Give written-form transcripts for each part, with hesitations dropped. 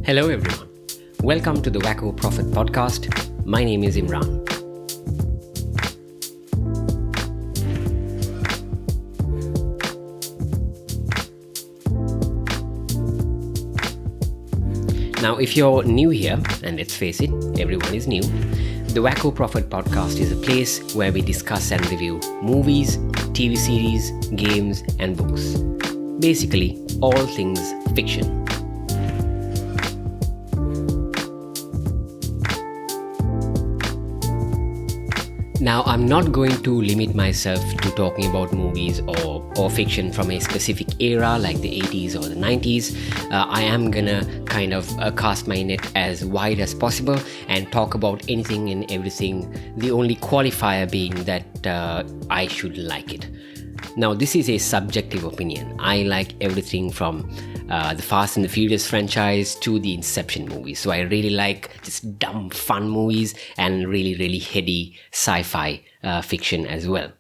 Hello everyone. Welcome to the Wacko Prophet podcast. My name is Imran. Now, if you're new here, and let's face it, everyone is new, the Wacko Prophet podcast is a place where we discuss and review movies, TV series, games, and books. Basically, all things fiction. Now, I'm not going to limit myself to talking about movies or fiction from a specific era like the 80s or the 90s. I am gonna kind of cast my net as wide as possible and talk about anything and everything, the only qualifier being that I should like it. Now, this is a subjective opinion. I like everything from the Fast and the Furious franchise to the Inception movies. So I really like just dumb, fun movies and really heady sci-fi fiction as well.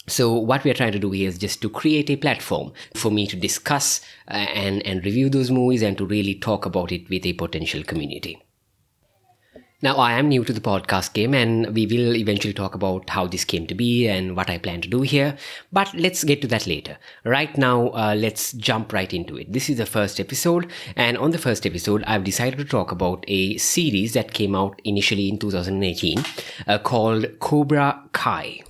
So what we are trying to do here is just to create a platform for me to discuss and review those movies and to really talk about it with a potential community. Now, I am new to the podcast game and we will eventually talk about how this came to be and what I plan to do here. But let's get to that later. Right now, let's jump right into it. This is the first episode, and on the first episode, I've decided to talk about a series that came out initially in 2018 called Cobra Kai.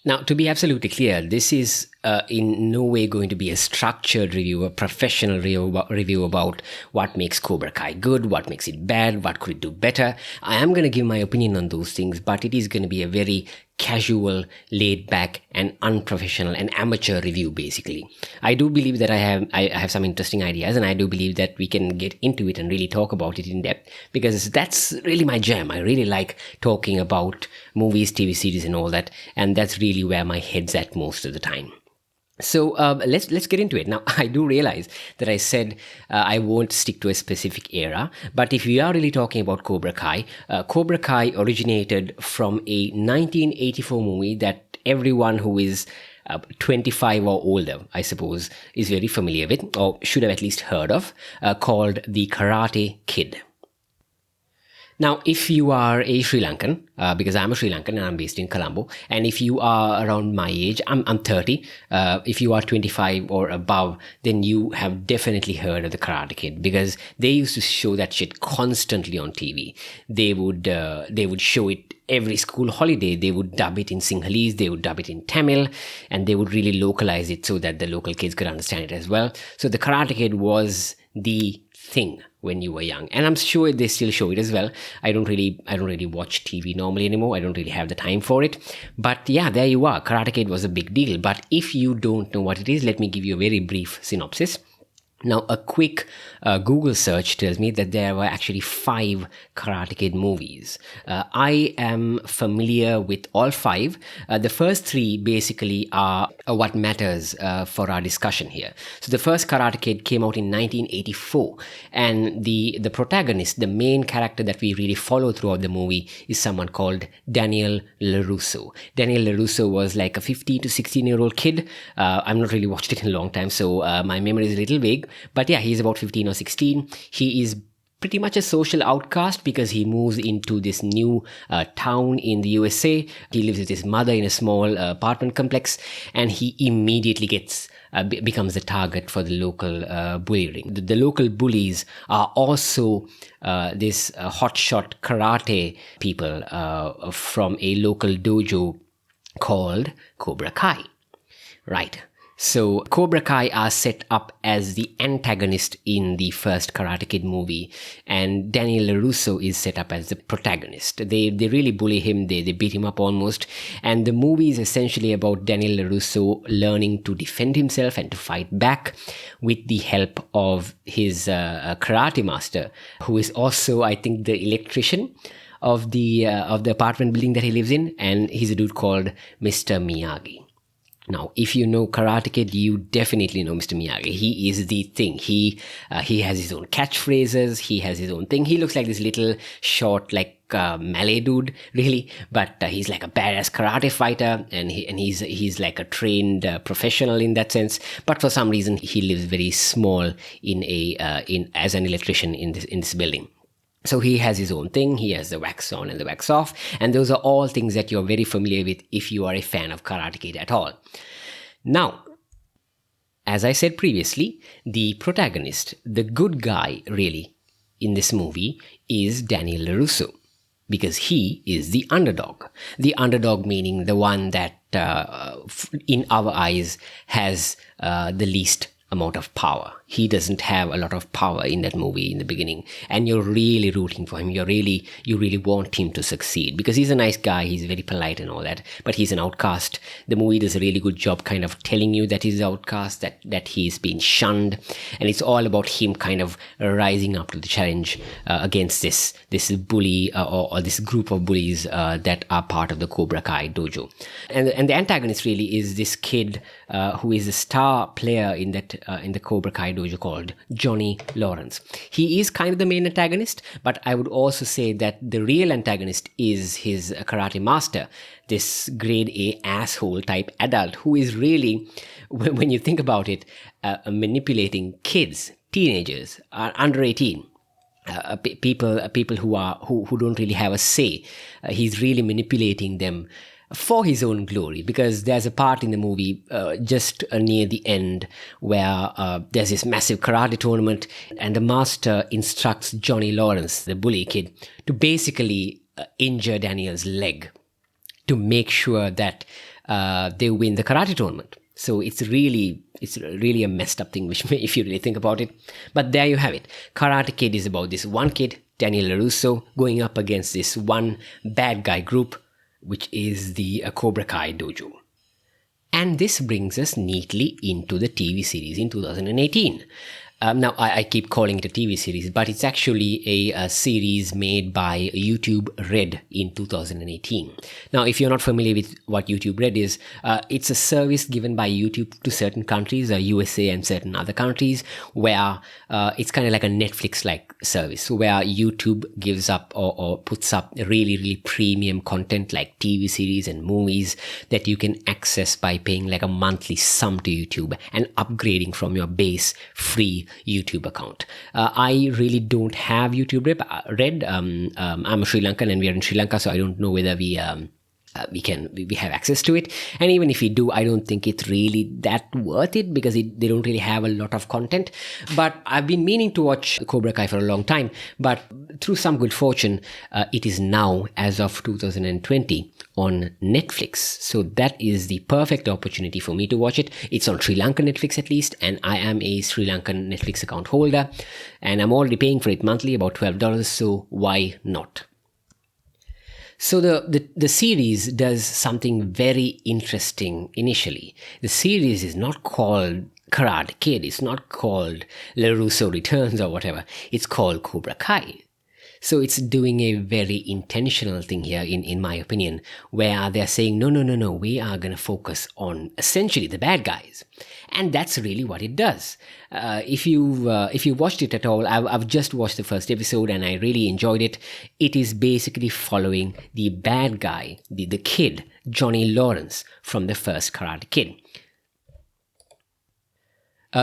Now, to be absolutely clear, this is in no way going to be a structured review, a professional review about what makes Cobra Kai good, what makes it bad, what could it do better. I am going to give my opinion on those things, but it is going to be a very casual, laid-back, and unprofessional and amateur review, basically. I do believe that I have some interesting ideas, and I do believe that we can get into it and really talk about it in depth, because that's really my jam. I really like talking about movies, TV series, and all that, and that's really where my head's at most of the time. So let's get into it. Now, I do realize that I said I won't stick to a specific era, but if we are really talking about Cobra Kai originated from a 1984 movie that everyone who is 25 or older, I suppose, is very familiar with, or should have at least heard of, called The Karate Kid. Now, if you are a Sri Lankan, because I'm a Sri Lankan and I'm based in Colombo, and if you are around my age, I'm 30, if you are 25 or above, then you have definitely heard of the Karate Kid, because they used to show that shit constantly on TV. They would show it every school holiday. They would dub it in Sinhalese, they would dub it in Tamil, and they would really localize it so that the local kids could understand it as well. So the Karate Kid was the thing when you were young, and I'm sure they still show it as well. I don't really watch TV normally anymore. I don't really have the time for it, but yeah, there you are. Karate Kid was a big deal. But if you don't know what it is, let me give you a very brief synopsis. Now, a quick Google search tells me that there were actually 5 Karate Kid movies. I am familiar with all 5. The first 3 basically are what matters for our discussion here. So the first Karate Kid came out in 1984, and the protagonist, the main character that we really follow throughout the movie, is someone called Daniel LaRusso. Daniel LaRusso was like a 15 to 16-year-old kid. I've not really watched it in a long time, so my memory is a little vague. But yeah, he's about 15 or 16. He is pretty much a social outcast because he moves into this new town in the USA. He lives with his mother in a small apartment complex, and he immediately becomes the target for the local bully ring. The local bullies are also this hotshot karate people from a local dojo called Cobra Kai. Right. So Cobra Kai are set up as the antagonist in the first Karate Kid movie, and Daniel LaRusso is set up as the protagonist. They really bully him, they beat him up almost, and the movie is essentially about Daniel LaRusso learning to defend himself and to fight back with the help of his karate master, who is also, I think, the electrician of the apartment building that he lives in, and he's a dude called Mr. Miyagi. Now, if you know Karate Kid, you definitely know Mr. Miyagi. He is the thing. He has his own catchphrases. He has his own thing. He looks like this little short, like Malay dude, really, but he's like a badass karate fighter, and he's like a trained professional in that sense. But for some reason, he lives very small in as an electrician in this building. So he has his own thing. He has the wax on and the wax off, and those are all things that you're very familiar with if you are a fan of Karate Kid at all. Now, as I said previously, the protagonist, the good guy really in this movie, is Daniel LaRusso, because he is the underdog. The underdog meaning the one that, in our eyes, has the least amount of power. He doesn't have a lot of power in that movie in the beginning, and you're really rooting for him. You really want him to succeed because he's a nice guy. He's very polite and all that, but he's an outcast. The movie does a really good job kind of telling you that he's an outcast, that he's been shunned, and it's all about him kind of rising up to the challenge against this bully or this group of bullies that are part of the Cobra Kai dojo. And the antagonist really is this kid who is a star player in the Cobra Kai dojo called Johnny Lawrence. He is kind of the main antagonist, but I would also say that the real antagonist is his karate master, this grade A asshole type adult who is really, when you think about it, manipulating kids, teenagers, under 18. People who don't really have a say. He's really manipulating them for his own glory, because there's a part in the movie just near the end where there's this massive karate tournament, and the master instructs Johnny Lawrence, the bully kid, to basically injure Daniel's leg to make sure that they win the karate tournament. So it's really a messed up thing, which if you really think about it. But there you have it. Karate Kid is about this one kid, Daniel LaRusso, going up against this one bad guy group, which is the Cobra Kai dojo. And this brings us neatly into the TV series in 2018. Now, I keep calling it a TV series, but it's actually a series made by YouTube Red in 2018. Now, if you're not familiar with what YouTube Red is, it's a service given by YouTube to certain countries, USA and certain other countries, where it's kind of like a Netflix-like service, where YouTube gives up or puts up really, really premium content like TV series and movies that you can access by paying like a monthly sum to YouTube and upgrading from your base free YouTube account. I really don't have YouTube Red. I'm a Sri Lankan and we are in Sri Lanka, so I don't know whether we have access to it. And even if we do, I don't think it's really that worth it because they don't really have a lot of content. But I've been meaning to watch Cobra Kai for a long time, but through some good fortune, it is now, as of 2020, on Netflix. So that is the perfect opportunity for me to watch it. It's on Sri Lankan Netflix at least, and I am a Sri Lankan Netflix account holder, and I'm already paying for it monthly, about $12, so why not? So the series does something very interesting initially. The series is not called Karate Kid, it's not called LaRusso Returns or whatever, it's called Cobra Kai. So it's doing a very intentional thing here, in my opinion, where they're saying, no, we are going to focus on essentially the bad guys. And that's really what it does. If you watched it at all, I've just watched the first episode and I really enjoyed it. It is basically following the bad guy, the kid, Johnny Lawrence, from the first Karate Kid.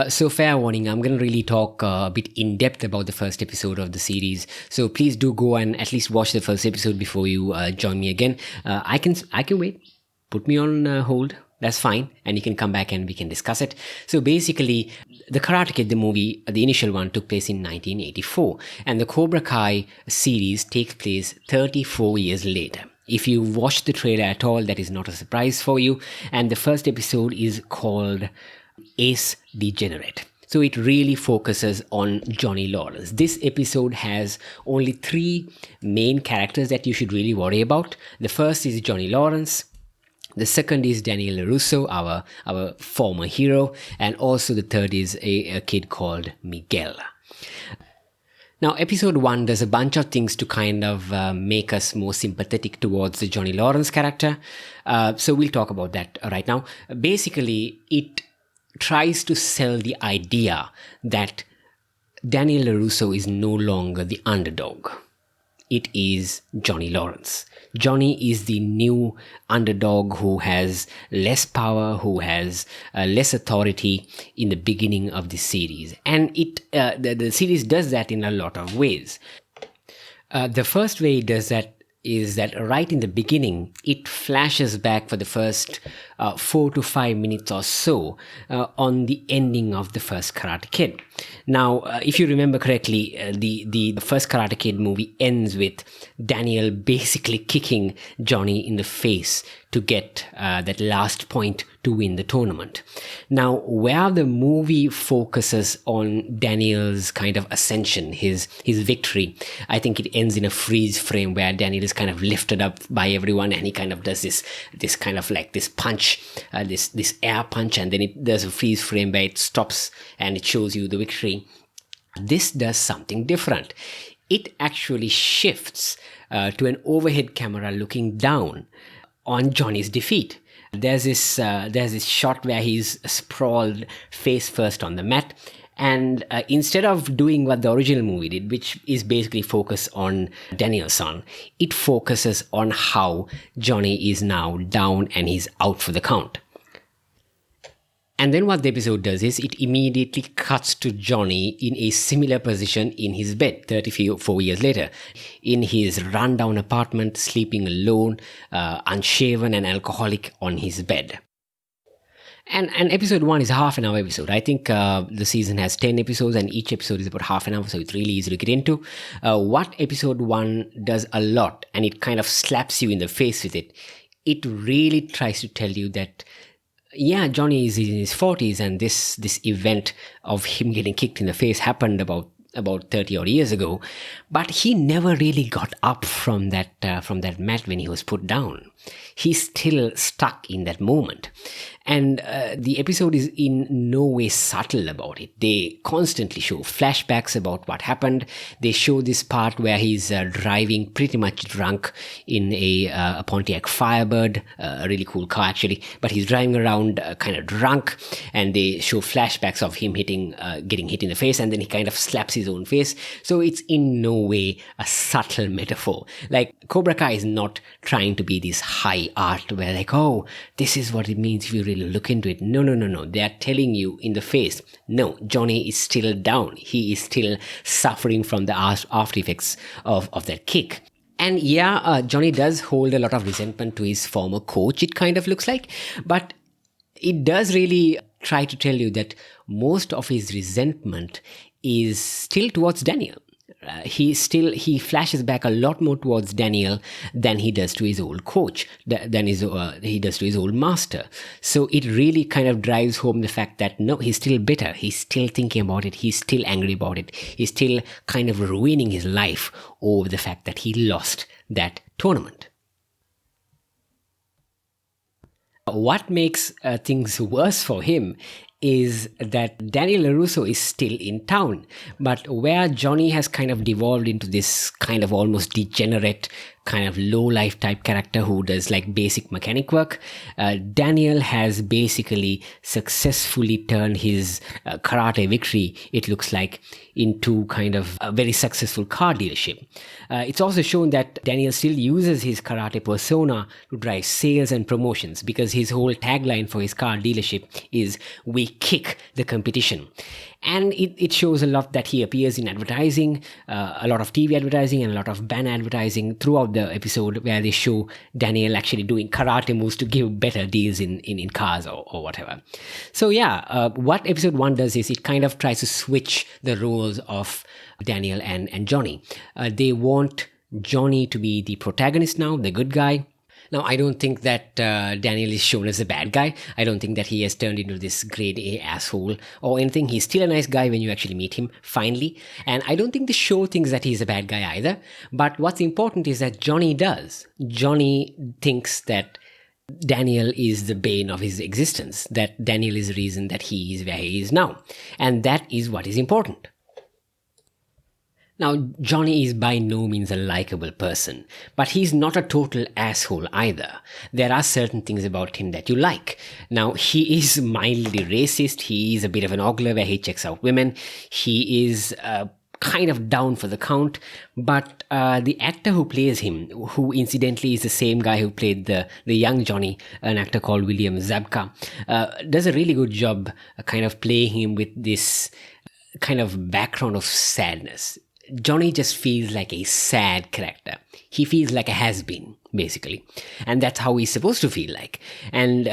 So fair warning, I'm going to really talk a bit in depth about the first episode of the series. So please do go and at least watch the first episode before you join me again. I can wait. Put me on hold. That's fine. And you can come back and we can discuss it. So basically, the Karate Kid, the movie, the initial one, took place in 1984. And the Cobra Kai series takes place 34 years later. If you watched the trailer at all, that is not a surprise for you. And the first episode is called Ace Degenerate. So it really focuses on Johnny Lawrence. This episode has only 3 main characters that you should really worry about. The first is Johnny Lawrence. The second is Daniel LaRusso, our former hero. And also the third is a kid called Miguel. Now, episode 1 does a bunch of things to kind of make us more sympathetic towards the Johnny Lawrence character. So we'll talk about that right now. Basically, it tries to sell the idea that Daniel LaRusso is no longer the underdog. it is Johnny Lawrence. Johnny is the new underdog who has less power, who has less authority in the beginning of the series. And the series does that in a lot of ways. The first way it does that is that right in the beginning, it flashes back for the first 4 to 5 minutes or so on the ending of the first Karate Kid. Now, if you remember correctly, the first Karate Kid movie ends with Daniel basically kicking Johnny in the face to get that last point to win the tournament. Now, where the movie focuses on Daniel's kind of ascension, his victory, I think it ends in a freeze frame where Daniel is kind of lifted up by everyone, and he kind of does this kind of like this punch, this air punch, and then there's a freeze frame where it stops and it shows you the victory. This does something different. It actually shifts to an overhead camera looking down on Johnny's defeat. There's this shot where he's sprawled face first on the mat, and instead of doing what the original movie did, which is basically focus on Danielson, it focuses on how Johnny is now down and he's out for the count. And then what the episode does is it immediately cuts to Johnny in a similar position in his bed 34 years later, in his rundown apartment, sleeping alone, unshaven and alcoholic on his bed. And episode 1 is a half an hour episode. I think the season has 10 episodes and each episode is about half an hour, so it's really easy to get into. What episode 1 does a lot, and it kind of slaps you in the face with it, it really tries to tell you that yeah, Johnny is in his 40s, and this event of him getting kicked in the face happened about 30 odd years ago, but he never really got up from that mat when he was put down. He's still stuck in that moment. And the episode is in no way subtle about it. They constantly show flashbacks about what happened. They show this part where he's driving pretty much drunk in a Pontiac Firebird, a really cool car actually, but he's driving around kind of drunk, and they show flashbacks of him getting hit in the face, and then he kind of slaps his own face. So it's in no way a subtle metaphor. Like Cobra Kai is not trying to be this high art where like, oh, this is what it means if you really look into it. No. They are telling you in the face, no, Johnny is still down. He is still suffering from the after effects of that kick. And yeah, Johnny does hold a lot of resentment to his former coach, it kind of looks like. But it does really try to tell you that most of his resentment is still towards Daniel. He flashes back a lot more towards Daniel than he does to his old coach, than he does to his old master. So it really kind of drives home the fact that no, he's still bitter. He's still thinking about it. He's still angry about it. He's still kind of ruining his life over the fact that he lost that tournament. What makes things worse for him is that Daniel LaRusso is still in town, but where Johnny has kind of devolved into this kind of almost degenerate, kind of low-life type character who does like basic mechanic work, Daniel has basically successfully turned his karate victory, it looks like, into kind of a very successful car dealership. It's also shown that Daniel still uses his karate persona to drive sales and promotions, because his whole tagline for his car dealership is "We kick the competition." And it shows a lot that he appears in advertising, a lot of TV advertising and a lot of banner advertising throughout the episode, where they show Daniel actually doing karate moves to give better deals in cars or whatever. So yeah, what episode 1 does is it kind of tries to switch the roles of Daniel and Johnny. They want Johnny to be the protagonist now, the good guy. Now, I don't think that Daniel is shown as a bad guy. I don't think that he has turned into this grade A asshole or anything. He's still a nice guy when you actually meet him, finally. And I don't think the show thinks that he's a bad guy either. But what's important is that Johnny does. Johnny thinks that Daniel is the bane of his existence, that Daniel is the reason that he is where he is now. And that is what is important. Now, Johnny is by no means a likable person, but he's not a total asshole either. There are certain things about him that you like. Now, he is mildly racist. He is a bit of an ogler where he checks out women. He is kind of down for the count. But the actor who plays him, who incidentally is the same guy who played the young Johnny, an actor called William Zabka, does a really good job kind of playing him with this kind of background of sadness. Johnny just feels like a sad character. He feels like a has-been, basically. And that's how he's supposed to feel like. And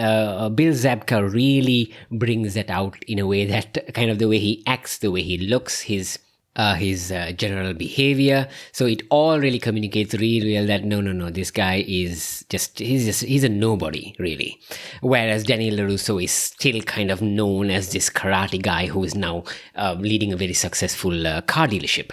Bill Zabka really brings that out in a way that kind of the way he acts, the way he looks, his general behavior. So it all really communicates really well that no, this guy is he's a nobody, really. Whereas Daniel LaRusso is still kind of known as this karate guy who is now leading a very successful car dealership.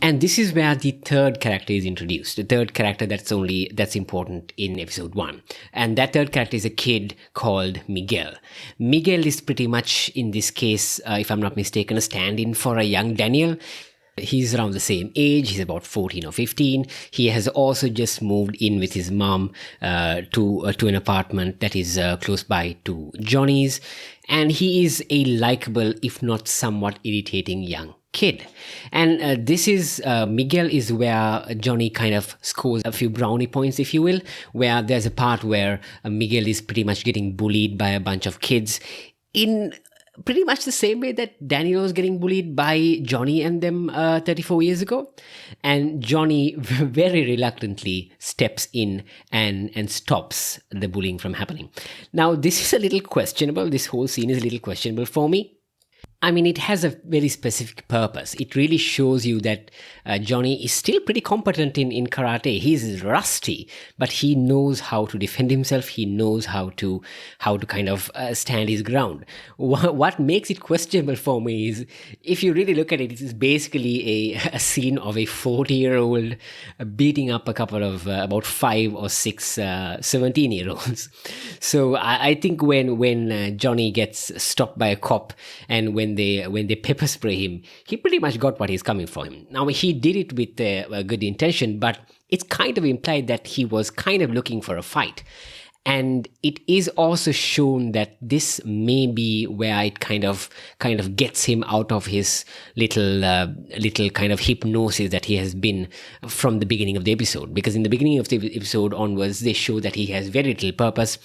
And this is where the third character is introduced. The third character that's important in episode 1. And that third character is a kid called Miguel. Miguel is pretty much, in this case, if I'm not mistaken, a stand-in for a young Daniel. He's around the same age. He's about 14 or 15. He has also just moved in with his mom to an apartment that is close by to Johnny's. And he is a likable, if not somewhat irritating young kid. And this is Miguel is where Johnny kind of scores a few brownie points, if you will, where there's a part where Miguel is pretty much getting bullied by a bunch of kids in pretty much the same way that Daniel was getting bullied by Johnny and them 34 years ago. And Johnny very reluctantly steps in and stops the bullying from happening. Now, this is a little questionable. This whole scene is a little questionable for me. I mean, it has a very specific purpose. It really shows you that Johnny is still pretty competent in karate. He's rusty, but he knows how to defend himself. He knows how to kind of stand his ground. What makes it questionable for me is, if you really look at it, it is basically a scene of a 40-year-old beating up a couple of about 5 or 6 17-year-olds. So I think when Johnny gets stopped by a cop and when they pepper spray him, he pretty much got what he's coming for him. Now, he did it with a good intention, but it's kind of implied that he was kind of looking for a fight. And it is also shown that this may be where it kind of gets him out of his little kind of hypnosis that he has been from the beginning of the episode. Because in the beginning of the episode onwards, they show that he has very little purpose,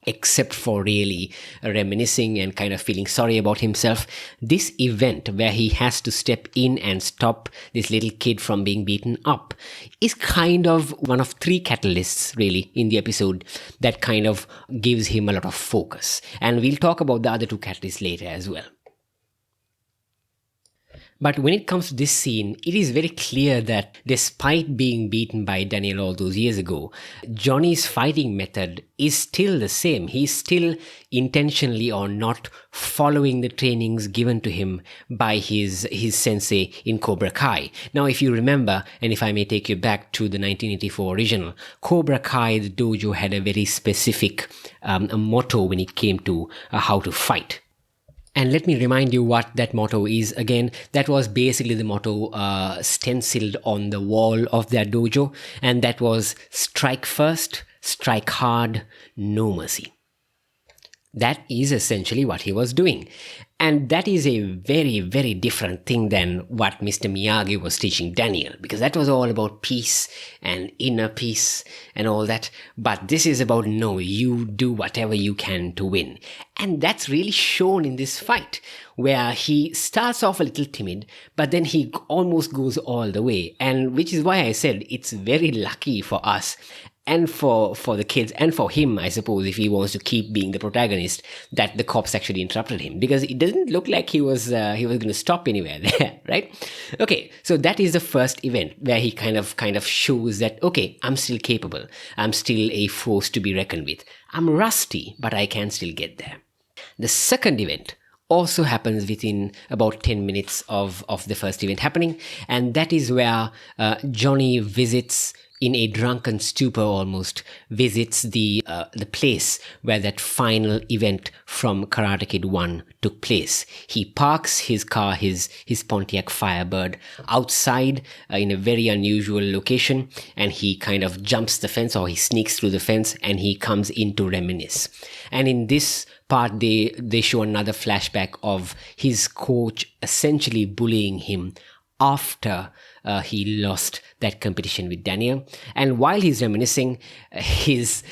except for really reminiscing and kind of feeling sorry about himself. This event where he has to step in and stop this little kid from being beaten up is kind of one of 3 catalysts really in the episode that kind of gives him a lot of focus. And we'll talk about the other 2 catalysts later as well. But when it comes to this scene, it is very clear that despite being beaten by Daniel all those years ago, Johnny's fighting method is still the same. He's still intentionally or not following the trainings given to him by his sensei in Cobra Kai. Now, if you remember, and if I may take you back to the 1984 original, Cobra Kai, the dojo, had a very specific motto when it came to how to fight. And let me remind you what that motto is again. That was basically the motto stenciled on the wall of their dojo. And that was strike first, strike hard, no mercy. That is essentially what he was doing. And that is a very, very different thing than what Mr. Miyagi was teaching Daniel, because that was all about peace and inner peace and all that. But this is about, no, you do whatever you can to win. And that's really shown in this fight, where he starts off a little timid, but then he almost goes all the way. And which is why I said it's very lucky for us and for the kids, and for him, I suppose, if he wants to keep being the protagonist, that the cops actually interrupted him, because it doesn't look like he was going to stop anywhere there, right? Okay, so that is the first event where he kind of shows that, okay, I'm still capable. I'm still a force to be reckoned with. I'm rusty, but I can still get there. The second event also happens within about 10 minutes of the first event happening, and that is where Johnny visits, in a drunken stupor almost, visits the place where that final event from Karate Kid 1 took place. He parks his car, his Pontiac Firebird, outside in a very unusual location, and he kind of jumps the fence, or he sneaks through the fence, and he comes in to reminisce. And in this part, they show another flashback of his coach essentially bullying him after he lost that competition with Daniel. And while he's reminiscing, his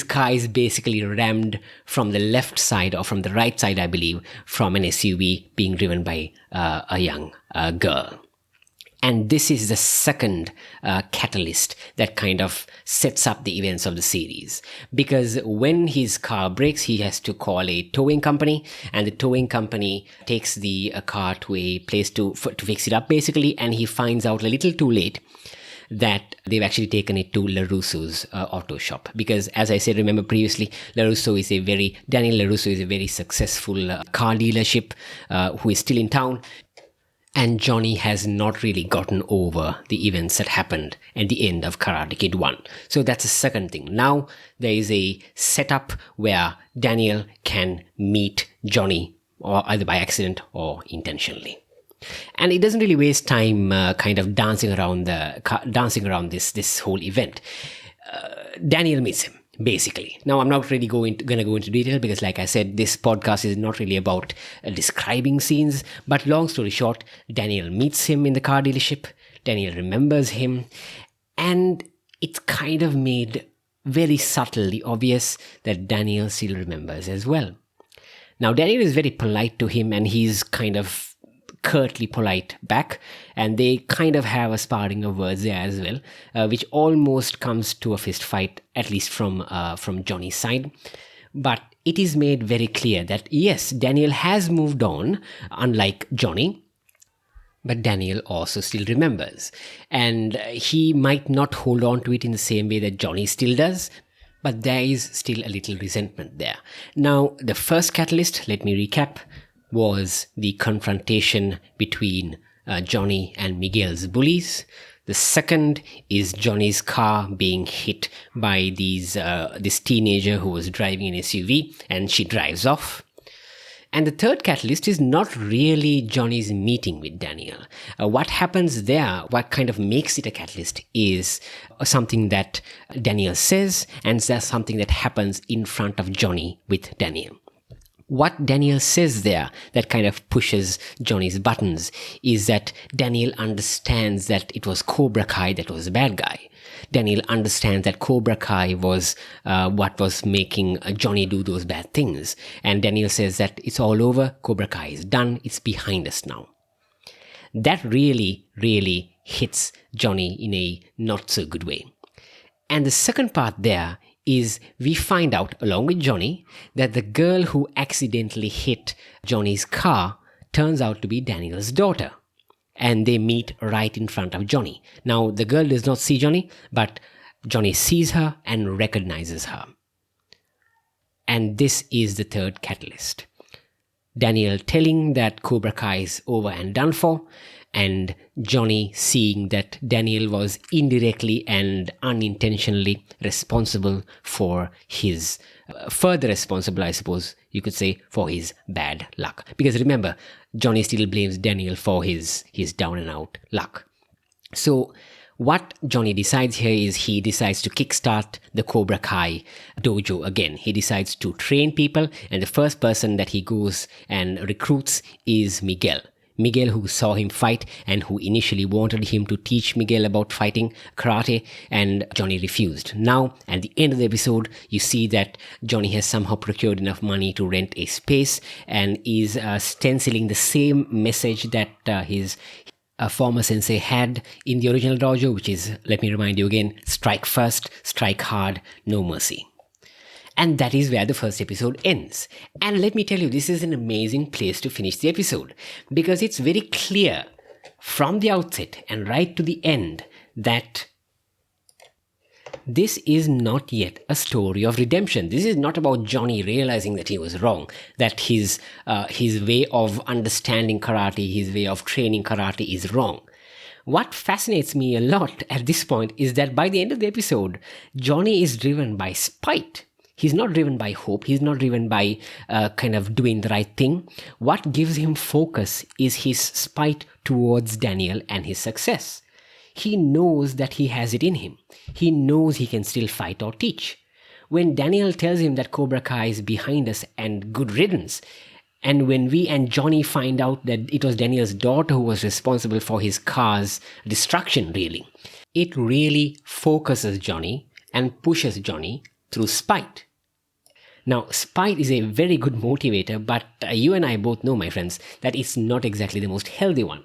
car is basically rammed from the left side, or from the right side, I believe, from an SUV being driven by a young girl. And this is the second catalyst that kind of sets up the events of the series. Because when his car breaks, he has to call a towing company, and the towing company takes the car to a place to fix it up, basically. And he finds out a little too late that they've actually taken it to LaRusso's auto shop. Because, as I said, remember previously, Daniel LaRusso is a very successful car dealership who is still in town. And Johnny has not really gotten over the events that happened at the end of Karate Kid 1. So that's the second thing. Now there is a setup where Daniel can meet Johnny, or either by accident or intentionally. And it doesn't really waste time kind of dancing around this whole event. Daniel meets him, basically. Now, I'm not really going to go into detail because, like I said, this podcast is not really about describing scenes. But long story short, Daniel meets him in the car dealership. Daniel remembers him. And it's kind of made very subtly obvious that Daniel still remembers as well. Now, Daniel is very polite to him, and he's kind of curtly polite back, and they kind of have a sparring of words there as well, which almost comes to a fist fight, at least from Johnny's side. But it is made very clear that yes, Daniel has moved on, unlike Johnny, but Daniel also still remembers, and he might not hold on to it in the same way that Johnny still does. But there is still a little resentment there. Now, the first catalyst, let me recap, was the confrontation between Johnny and Miguel's bullies. The second is Johnny's car being hit by this teenager who was driving an SUV, and she drives off. And the third catalyst is not really Johnny's meeting with Daniel. What happens there, what kind of makes it a catalyst, is something that Daniel says, and that's something that happens in front of Johnny with Daniel. What Daniel says there that kind of pushes Johnny's buttons is that Daniel understands that it was Cobra Kai that was the bad guy. Daniel understands that Cobra Kai was what was making Johnny do those bad things. And Daniel says that it's all over, Cobra Kai is done, it's behind us now. That really, really hits Johnny in a not so good way. And the second part there is we find out, along with Johnny, that the girl who accidentally hit Johnny's car turns out to be Daniel's daughter. And they meet right in front of Johnny. Now, the girl does not see Johnny, but Johnny sees her and recognizes her. And this is the third catalyst. Daniel telling that Cobra Kai is over and done for, and Johnny seeing that Daniel was indirectly and unintentionally responsible for his, further responsible, I suppose you could say, for his bad luck. Because remember, Johnny still blames Daniel for his down and out luck. So what Johnny decides here is he decides to kickstart the Cobra Kai dojo again. He decides to train people, and the first person that he goes and recruits is Miguel. Miguel, who saw him fight and who initially wanted him to teach Miguel about fighting karate, and Johnny refused. Now, at the end of the episode, you see that Johnny has somehow procured enough money to rent a space and is stenciling the same message that his former sensei had in the original dojo, which is, let me remind you again, strike first, strike hard, no mercy. And that is where the first episode ends. And let me tell you, this is an amazing place to finish the episode, because it's very clear from the outset and right to the end that this is not yet a story of redemption. This is not about Johnny realizing that he was wrong, that his way of understanding karate, his way of training karate is wrong. What fascinates me a lot at this point is that by the end of the episode, Johnny is driven by spite. He's not driven by hope. He's not driven by kind of doing the right thing. What gives him focus is his spite towards Daniel and his success. He knows that he has it in him. He knows he can still fight or teach. When Daniel tells him that Cobra Kai is behind us and good riddance, And when we and Johnny find out that it was Daniel's daughter who was responsible for his car's destruction, really, it really focuses Johnny and pushes Johnny through spite. Now, spite is a very good motivator, but you and I both know, my friends, that it's not exactly the most healthy one.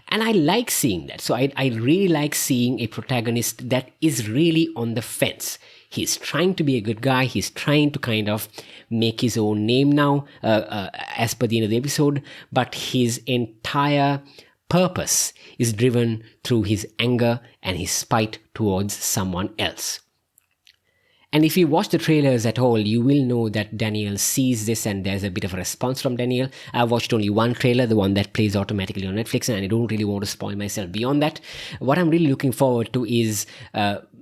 And I like seeing that. So I really like seeing a protagonist that is really on the fence. He's trying to be a good guy. He's trying to kind of make his own name now, as per the end of the episode. But his entire purpose is driven through his anger and his spite towards someone else. And if you watch the trailers at all, you will know that Daniel sees this and there's a bit of a response from Daniel. I've watched only one trailer, the one that plays automatically on Netflix, and I don't really want to spoil myself beyond that. What I'm really looking forward to is,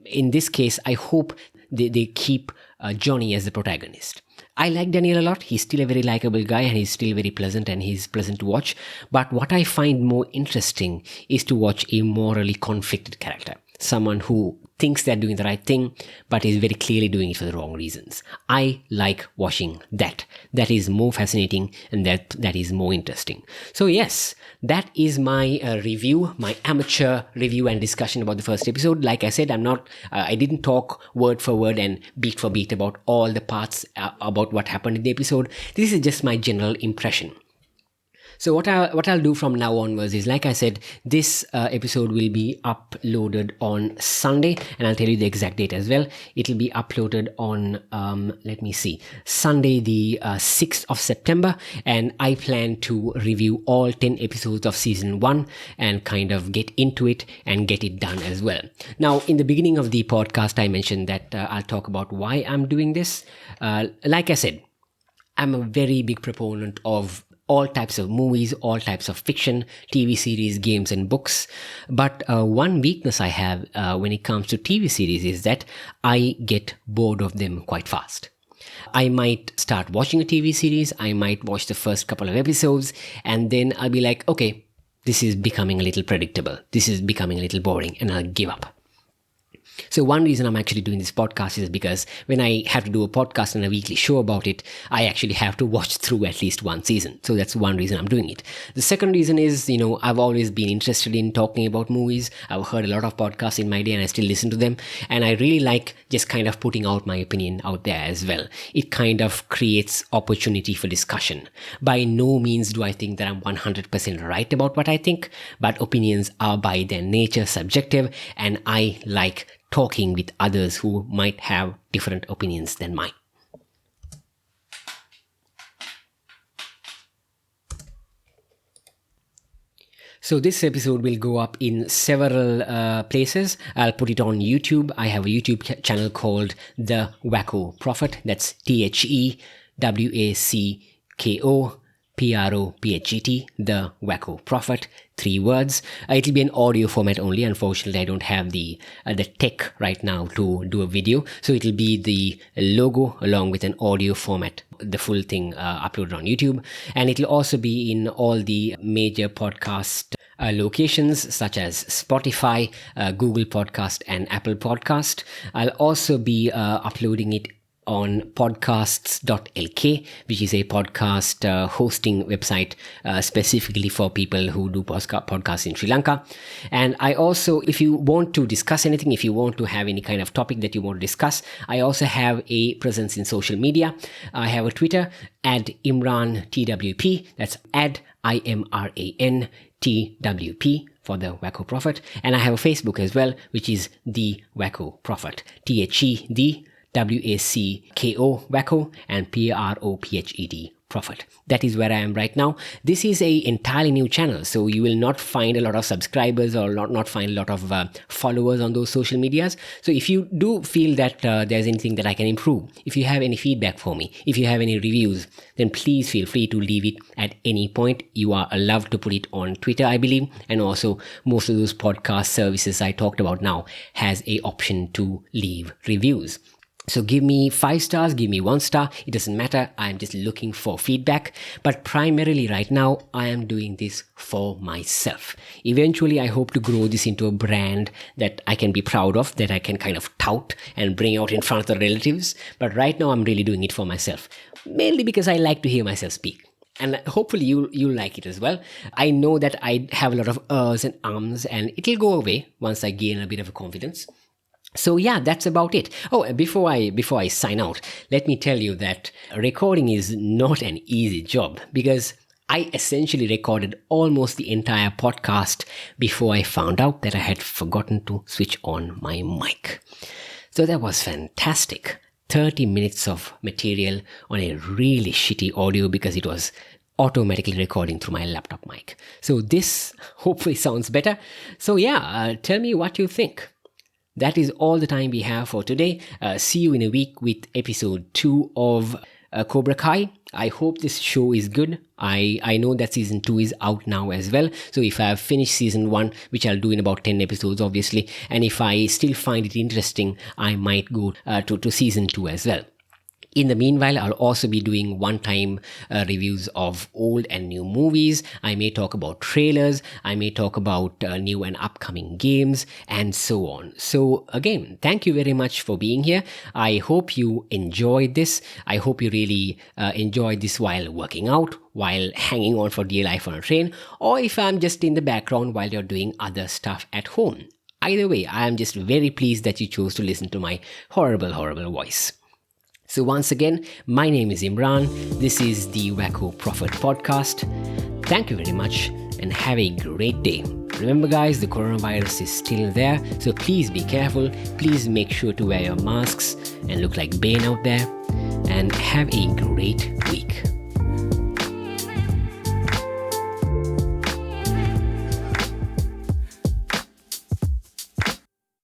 in this case, I hope they keep Johnny as the protagonist. I like Daniel a lot. He's still a very likable guy and he's still very pleasant and he's pleasant to watch. But what I find more interesting is to watch a morally conflicted character. Someone who thinks they're doing the right thing, but is very clearly doing it for the wrong reasons. I like watching that. That is more fascinating and that is more interesting. So yes, that is my review, my amateur review and discussion about the first episode. Like I said, I didn't talk word for word and beat for beat about all the parts about what happened in the episode. This is just my general impression. So what I'll do from now onwards is, like I said, this episode will be uploaded on Sunday, and I'll tell you the exact date as well. It'll be uploaded on, Sunday the 6th of September, and I plan to review all 10 episodes of season 1 and kind of get into it and get it done as well. Now, in the beginning of the podcast, I mentioned that I'll talk about why I'm doing this. Like I said, I'm a very big proponent of all types of movies, all types of fiction, TV series, games and books. But one weakness I have when it comes to TV series is that I get bored of them quite fast. I might start watching a TV series, I might watch the first couple of episodes, and then I'll be like, okay, this is becoming a little predictable, this is becoming a little boring, and I'll give up. So one reason I'm actually doing this podcast is because when I have to do a podcast and a weekly show about it, I actually have to watch through at least one season. So that's one reason I'm doing it. The second reason is, I've always been interested in talking about movies. I've heard a lot of podcasts in my day and I still listen to them. And I really like just kind of putting out my opinion out there as well. It kind of creates opportunity for discussion. By no means do I think that I'm 100% right about what I think, but opinions are by their nature subjective, and I like talking with others who might have different opinions than mine. So this episode will go up in several places. I'll put it on YouTube. I have a YouTube channel called The Wacko Prophet. That's TheWacko Prophet, The Wacko Prophet, 3 words. It'll be an audio format only. Unfortunately, I don't have the tech right now to do a video. So it'll be the logo along with an audio format, the full thing uploaded on YouTube. And it'll also be in all the major podcast locations such as Spotify, Google Podcast and Apple Podcast. I'll also be uploading it on podcasts.lk, which is a podcast hosting website specifically for people who do podcasts in Sri Lanka. And I also, if you want to discuss anything, if you want to have any kind of topic that you want to discuss, I also have a presence in social media. I have a Twitter, @ImranTWP, that's @IMRANTWP for The Wacko Prophet. And I have a Facebook as well, which is The Wacko Prophet, THE WACKO Wacko and PROPHET Prophet. That is where I am right now. This is a entirely new channel, so you will not find a lot of subscribers or not find a lot of followers on those social medias. So if you do feel that there's anything that I can improve, if you have any feedback for me, if you have any reviews, then please feel free to leave it at any point. You are allowed to put it on Twitter, I believe, and also most of those podcast services I talked about now has a option to leave reviews. So give me 5 stars, give me 1 star. It doesn't matter. I'm just looking for feedback. But primarily right now, I am doing this for myself. Eventually, I hope to grow this into a brand that I can be proud of, that I can kind of tout and bring out in front of the relatives. But right now, I'm really doing it for myself. Mainly because I like to hear myself speak. And hopefully you'll like it as well. I know that I have a lot of ers and ums, and it'll go away once I gain a bit of a confidence. So yeah, that's about it. Oh, before I sign out, let me tell you that recording is not an easy job, because I essentially recorded almost the entire podcast before I found out that I had forgotten to switch on my mic. So that was fantastic. 30 minutes of material on a really shitty audio because it was automatically recording through my laptop mic. So this hopefully sounds better. So yeah, tell me what you think. That is all the time we have for today. See you in a week with episode 2 of Cobra Kai. I hope this show is good. I know that season 2 is out now as well. So if I have finished season 1, which I'll do in about 10 episodes obviously, and if I still find it interesting, I might go to season 2 as well. In the meanwhile, I'll also be doing one-time reviews of old and new movies. I may talk about trailers. I may talk about new and upcoming games, and so on. So again, thank you very much for being here. I hope you enjoyed this. I hope you really enjoyed this while working out, while hanging on for dear life on a train, or if I'm just in the background while you're doing other stuff at home. Either way, I am just very pleased that you chose to listen to my horrible, horrible voice. So once again, my name is Imran. This is the Wacko Prophet podcast. Thank you very much and have a great day. Remember guys, the coronavirus is still there, so please be careful. Please make sure to wear your masks and look like Bane out there. And have a great week.